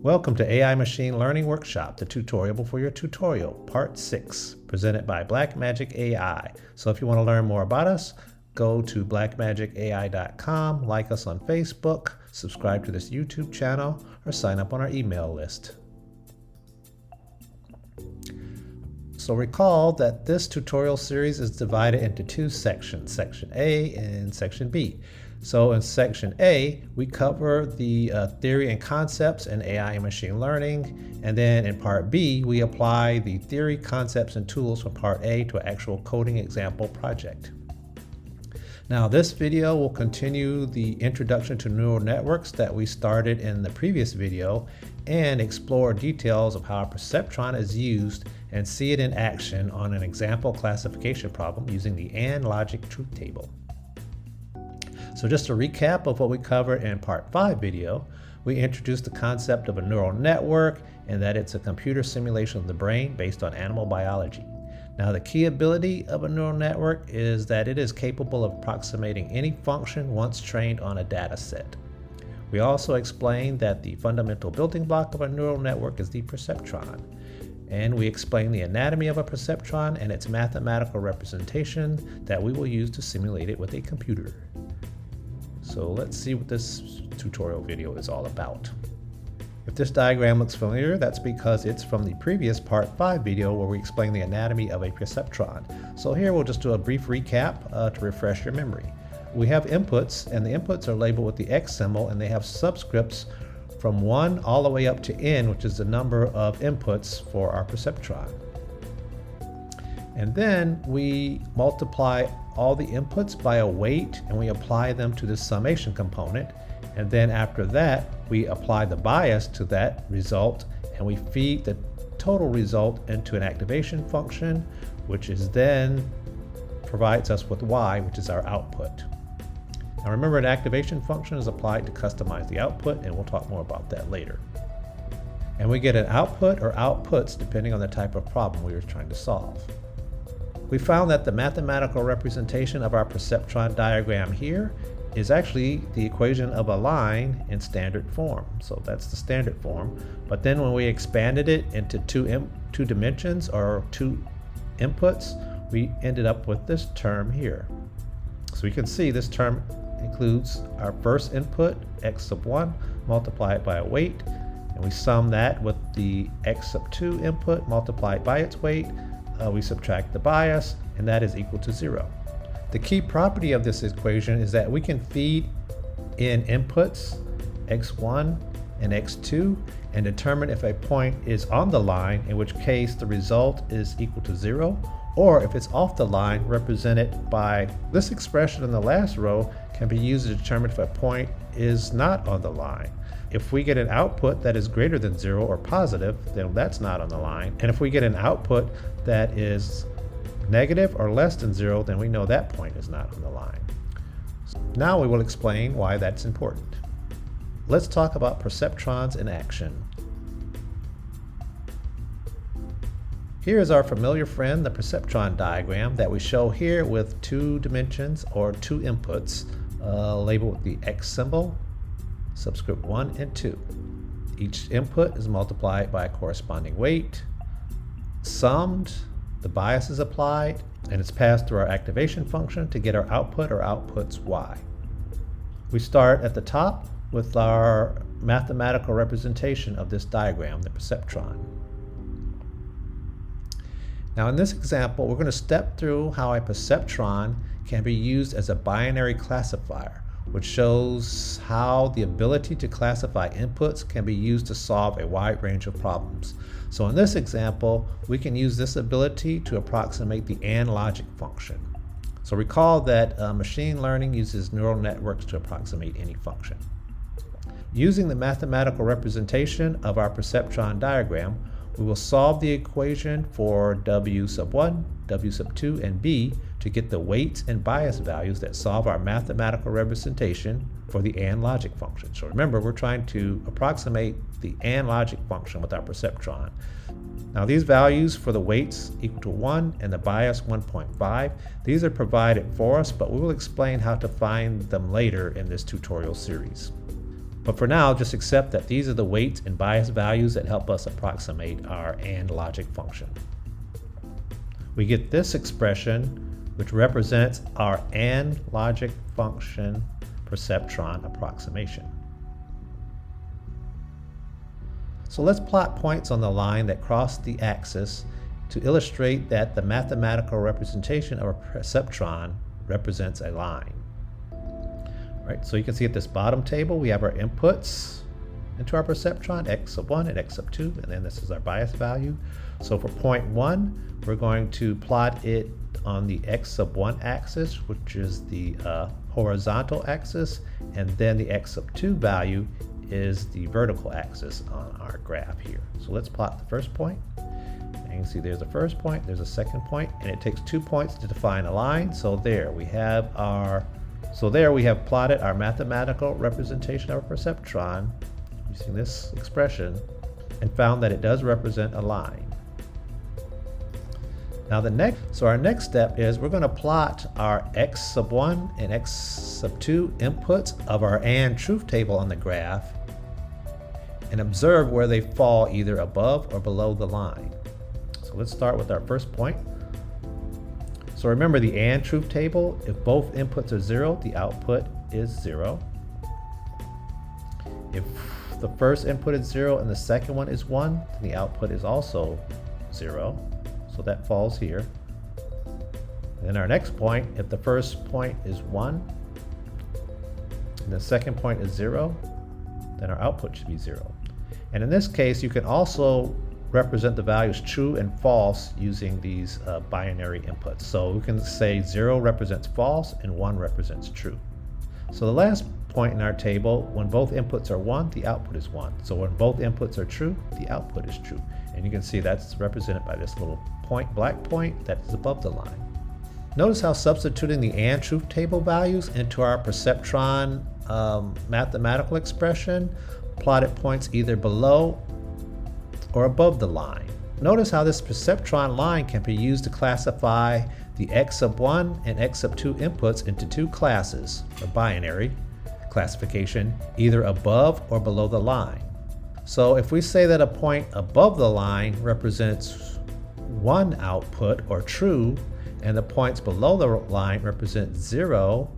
Welcome to AI Machine Learning Workshop, the tutorial before your tutorial, part 6, presented by Blackmagic AI. So if you want to learn more about us, go to blackmagicai.com, like us on Facebook, subscribe to this YouTube channel, or sign up on our email list. So recall that this tutorial series is divided into two sections, Section A and Section B. So in Section A, we cover the theory and concepts in AI and machine learning. And then in Part B, we apply the theory, concepts, and tools from Part A to an actual coding example project. Now this video will continue the introduction to neural networks that we started in the previous video and explore details of how a perceptron is used and see it in action on an example classification problem using the AND logic truth table. So just a recap of what we covered in Part 5 video, we introduced the concept of a neural network and that it's a computer simulation of the brain based on animal biology. Now the key ability of a neural network is that it is capable of approximating any function once trained on a data set. We also explained that the fundamental building block of a neural network is the perceptron. And we explained the anatomy of a perceptron and its mathematical representation that we will use to simulate it with a computer. So let's see what this tutorial video is all about. If this diagram looks familiar, that's because it's from the previous Part 5 video where we explained the anatomy of a perceptron. So here we'll just do a brief recap to refresh your memory. We have inputs, and the inputs are labeled with the X symbol, and they have subscripts from 1 all the way up to n, which is the number of inputs for our perceptron. And then we multiply all the inputs by a weight and we apply them to the summation component. And then after that, we apply the bias to that result and we feed the total result into an activation function, which is then provides us with Y, which is our output. Now remember, an activation function is applied to customize the output, and we'll talk more about that later. And we get an output or outputs depending on the type of problem we are trying to solve. We found that the mathematical representation of our perceptron diagram here is actually the equation of a line in standard form. So that's the standard form. But then when we expanded it into two dimensions or two inputs, we ended up with this term here. So you can see this term includes our first input, x sub 1, multiply it by a weight, and we sum that with the x sub 2 input multiplied by its weight. We subtract the bias, and that is equal to 0. The key property of this equation is that we can feed in inputs x1 and x2 and determine if a point is on the line, in which case the result is equal to 0, or if it's off the line, represented by this expression in the last row can be used to determine if a point is not on the line. If we get an output that is greater than 0 or positive, then that's not on the line. And if we get an output that is negative or less than 0, then we know that point is not on the line. Now we will explain why that's important. Let's talk about perceptrons in action. Here is our familiar friend, the perceptron diagram that we show here with two dimensions or two inputs labeled with the X symbol, subscript 1 and 2. Each input is multiplied by a corresponding weight, summed, the bias is applied, and it's passed through our activation function to get our output or outputs Y. We start at the top with our mathematical representation of this diagram, the perceptron. Now in this example, we're going to step through how a perceptron can be used as a binary classifier, which shows how the ability to classify inputs can be used to solve a wide range of problems. So in this example, we can use this ability to approximate the AND logic function. So recall that machine learning uses neural networks to approximate any function. Using the mathematical representation of our perceptron diagram, we will solve the equation for W sub 1, W sub 2, and B to get the weights and bias values that solve our mathematical representation for the AND logic function. So remember, we're trying to approximate the AND logic function with our perceptron. Now these values for the weights equal to 1 and the bias 1.5, these are provided for us, but we will explain how to find them later in this tutorial series. But for now, just accept that these are the weights and bias values that help us approximate our AND logic function. We get this expression, which represents our AND logic function perceptron approximation. So let's plot points on the line that cross the axis to illustrate that the mathematical representation of a perceptron represents a line. Right, so you can see at this bottom table we have our inputs into our perceptron, x sub 1 and x sub 2, and then this is our bias value. So for point 1, we're going to plot it on the x sub 1 axis, which is the horizontal axis, and then the x sub 2 value is the vertical axis on our graph here. So let's plot the first point. And you can see there's a first point, there's a second point, and it takes 2 points to define a line. So there we have plotted our mathematical representation of a perceptron using this expression and found that it does represent a line. Now our next step is we're going to plot our x sub 1 and x sub 2 inputs of our AND truth table on the graph and observe where they fall either above or below the line. So let's start with our first point. So remember the AND truth table, if both inputs are 0, the output is 0. If the first input is 0 and the second one is 1, then the output is also 0. So that falls here. Then our next point, if the first point is 1 and the second point is 0, then our output should be 0. And in this case, you can also represent the values true and false using these binary inputs. So we can say 0 represents false and 1 represents true. So the last point in our table, when both inputs are 1, the output is 1. So when both inputs are true, the output is true. And you can see that's represented by this little point, black point, that is above the line. Notice how substituting the AND truth table values into our perceptron mathematical expression plotted points either below or above the line. Notice how this perceptron line can be used to classify the x sub 1 and x sub 2 inputs into two classes, or binary classification, either above or below the line. So if we say that a point above the line represents 1 output or true, and the points below the line represent 0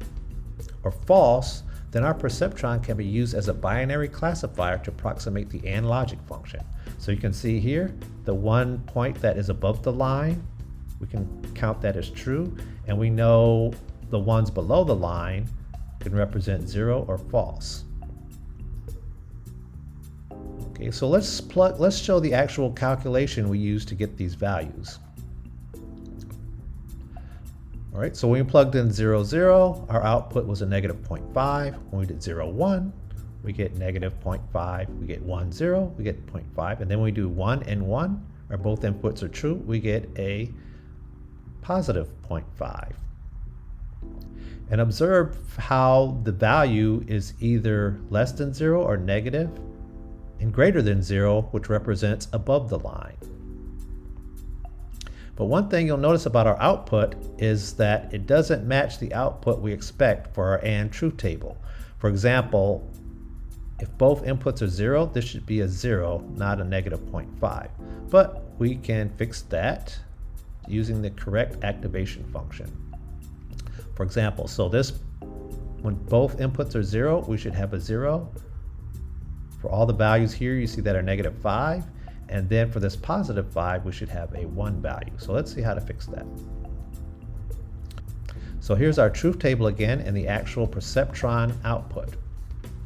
or false, then our perceptron can be used as a binary classifier to approximate the AND logic function. So you can see here, the one point that is above the line, we can count that as true, and we know the ones below the line can represent 0 or false. Okay, so let's show the actual calculation we use to get these values. All right, so when we plugged in 0, 0, our output was a negative 0.5. When we did 0, 1, we get negative 0.5. We get 1, 0, we get 0.5. And then when we do 1 and 1, or both inputs are true, we get a positive 0.5. And observe how the value is either less than 0 or negative, and greater than 0, which represents above the line. But one thing you'll notice about our output is that it doesn't match the output we expect for our AND truth table. For example, if both inputs are 0, this should be a 0, not a negative 0.5. But we can fix that using the correct activation function. For example, so when both inputs are 0, we should have a 0. For all the values here, you see that are negative 5. And then for this positive 5, we should have a 1 value. So let's see how to fix that. So here's our truth table again and the actual perceptron output.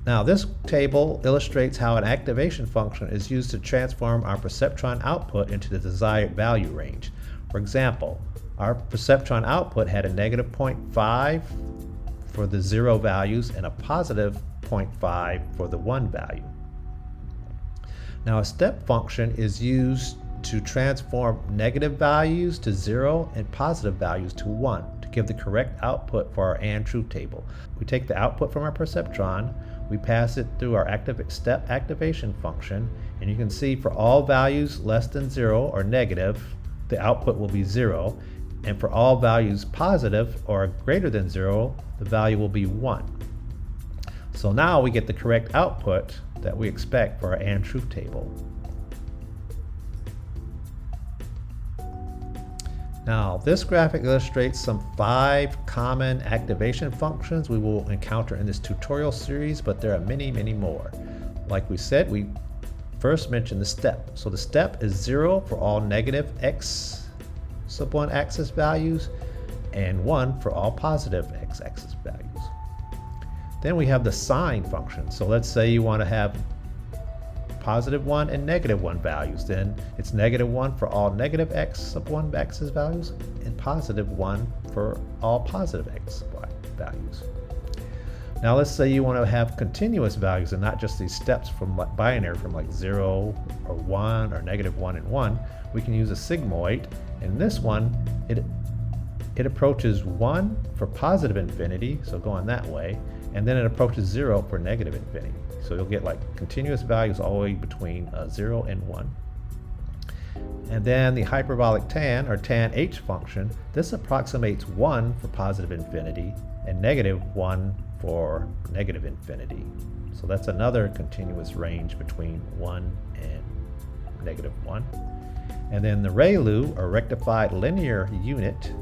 Now this table illustrates how an activation function is used to transform our perceptron output into the desired value range. For example, our perceptron output had a negative 0.5 for the 0 values and a positive 0.5 for the 1 value. Now a step function is used to transform negative values to 0 and positive values to 1 to give the correct output for our AND truth table. We take the output from our perceptron, we pass it through our step activation function, and you can see for all values less than 0 or negative, the output will be 0, and for all values positive or greater than 0, the value will be 1. So now we get the correct output that we expect for our AND truth table. Now, this graphic illustrates some 5 common activation functions we will encounter in this tutorial series, but there are many, many more. Like we said, we first mentioned the step. So the step is 0 for all negative x sub 1 axis values and 1 for all positive x axis values. Then we have the sign function. So let's say you want to have positive 1 and negative 1 values. Then it's negative 1 for all negative x sub 1 axis values and positive 1 for all positive x sub y values. Now let's say you want to have continuous values and not just these steps from like binary from like 0 or 1 or negative 1 and 1. We can use a sigmoid. In this one, it approaches 1 for positive infinity, so going that way, and then it approaches 0 for negative infinity. So you'll get like continuous values all the way between 0 and 1. And then the hyperbolic tan or tan h function, this approximates 1 for positive infinity and negative 1 for negative infinity. So that's another continuous range between 1 and negative 1. And then the ReLU, or rectified linear unit,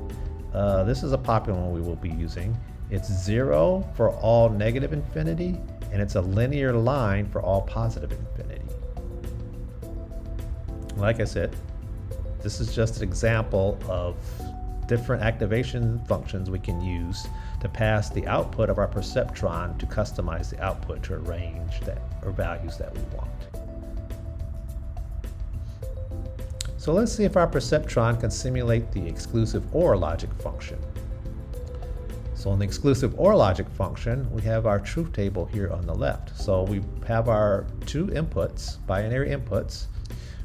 this is a popular one we will be using. It's 0 for all negative infinity, and it's a linear line for all positive infinity. Like I said, this is just an example of different activation functions we can use to pass the output of our perceptron to customize the output to a range that or values that we want. So let's see if our perceptron can simulate the exclusive OR logic function. So in the exclusive OR logic function, we have our truth table here on the left. So we have our 2 inputs, binary inputs.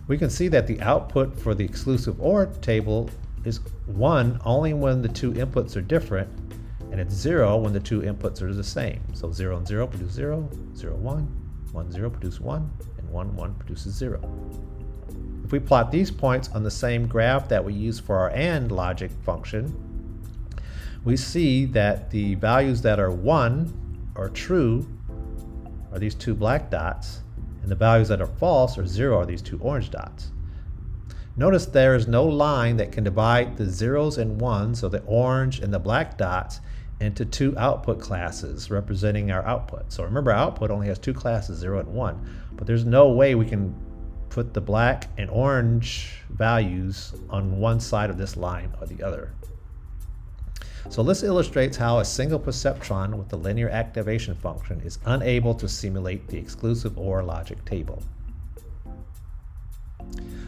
We can see that the output for the exclusive OR table is 1 only when the 2 inputs are different, and it's 0 when the 2 inputs are the same. So 0 and 0 produce 0, 0, 1, 1, 0 produce 1, and 1, 1 produces 0. If we plot these points on the same graph that we use for our AND logic function, we see that the values that are 1 or true are these 2 black dots, and the values that are false or 0 are these 2 orange dots. Notice there is no line that can divide the 0s and 1s, so the orange and the black dots, into 2 output classes representing our output. So remember, our output only has 2 classes, 0 and 1, but there's no way we can put the black and orange values on one side of this line or the other. So this illustrates how a single perceptron with the linear activation function is unable to simulate the exclusive OR logic table.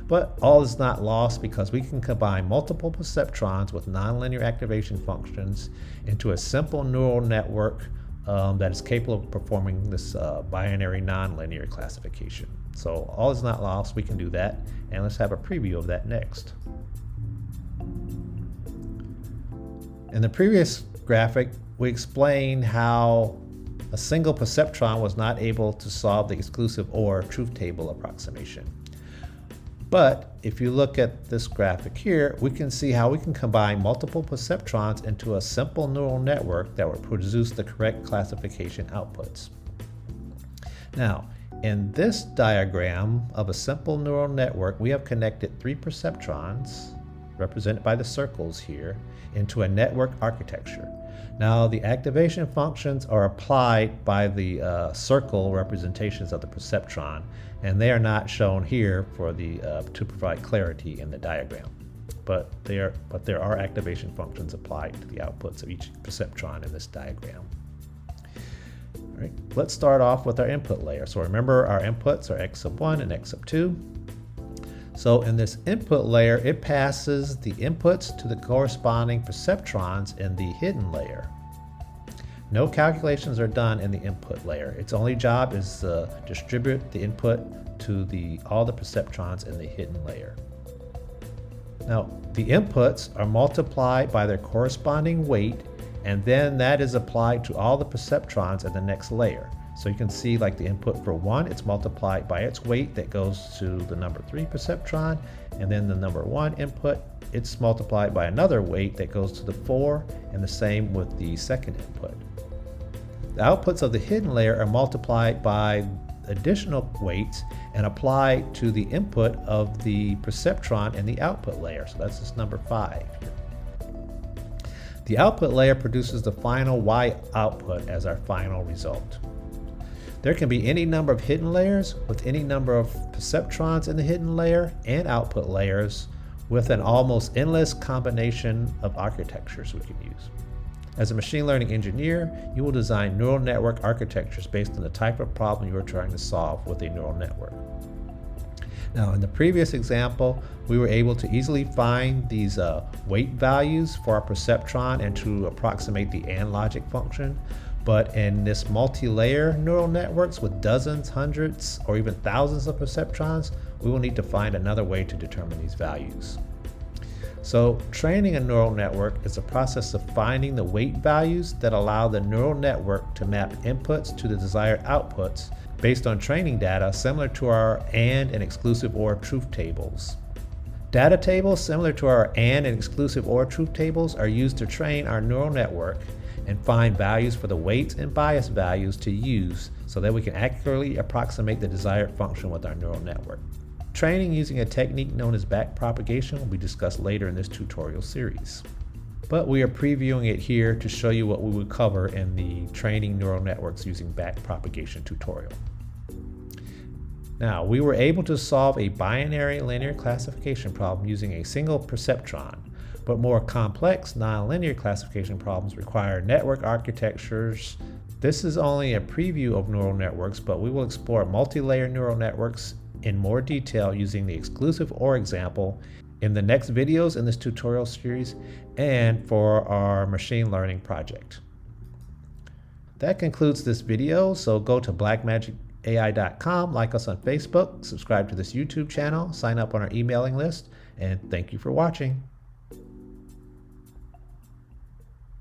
But all is not lost, because we can combine multiple perceptrons with nonlinear activation functions into a simple neural network that is capable of performing this binary nonlinear classification. So all is not lost, we can do that, and let's have a preview of that next. In the previous graphic, we explained how a single perceptron was not able to solve the exclusive OR truth table approximation. But if you look at this graphic here, we can see how we can combine multiple perceptrons into a simple neural network that will produce the correct classification outputs. Now, in this diagram of a simple neural network, we have connected 3 perceptrons, represented by the circles here, into a network architecture. Now, the activation functions are applied by the circle representations of the perceptron, and they are not shown here for the to provide clarity in the diagram. But there are activation functions applied to the outputs of each perceptron in this diagram. All right, let's start off with our input layer. So remember, our inputs are x sub 1 and x sub 2. So in this input layer, it passes the inputs to the corresponding perceptrons in the hidden layer. No calculations are done in the input layer. Its only job is to distribute the input to all the perceptrons in the hidden layer. Now, the inputs are multiplied by their corresponding weight, and then that is applied to all the perceptrons in the next layer. So you can see, like, the input for 1, it's multiplied by its weight that goes to the number 3 perceptron, and then the number 1 input, it's multiplied by another weight that goes to the 4, and the same with the second input. The outputs of the hidden layer are multiplied by additional weights and applied to the input of the perceptron in the output layer. So that's just number 5. The output layer produces the final Y output as our final result. There can be any number of hidden layers with any number of perceptrons in the hidden layer and output layers with an almost endless combination of architectures we can use. As a machine learning engineer, you will design neural network architectures based on the type of problem you are trying to solve with a neural network. Now, in the previous example, we were able to easily find these weight values for our perceptron and to approximate the AND logic function. But in this multi-layer neural networks with dozens, hundreds, or even thousands of perceptrons, we will need to find another way to determine these values. So training a neural network is a process of finding the weight values that allow the neural network to map inputs to the desired outputs based on training data similar to our AND and exclusive OR truth tables. Data tables similar to our AND and exclusive OR truth tables are used to train our neural network and find values for the weights and bias values to use so that we can accurately approximate the desired function with our neural network. Training using a technique known as backpropagation will be discussed later in this tutorial series. But we are previewing it here to show you what we would cover in the training neural networks using backpropagation tutorial. Now, we were able to solve a binary linear classification problem using a single perceptron, but more complex nonlinear classification problems require network architectures. This is only a preview of neural networks, but we will explore multi-layer neural networks in more detail using the exclusive OR example in the next videos in this tutorial series and for our machine learning project. That concludes this video, so go to blackmagicai.com, like us on Facebook, subscribe to this YouTube channel, sign up on our emailing list, and thank you for watching.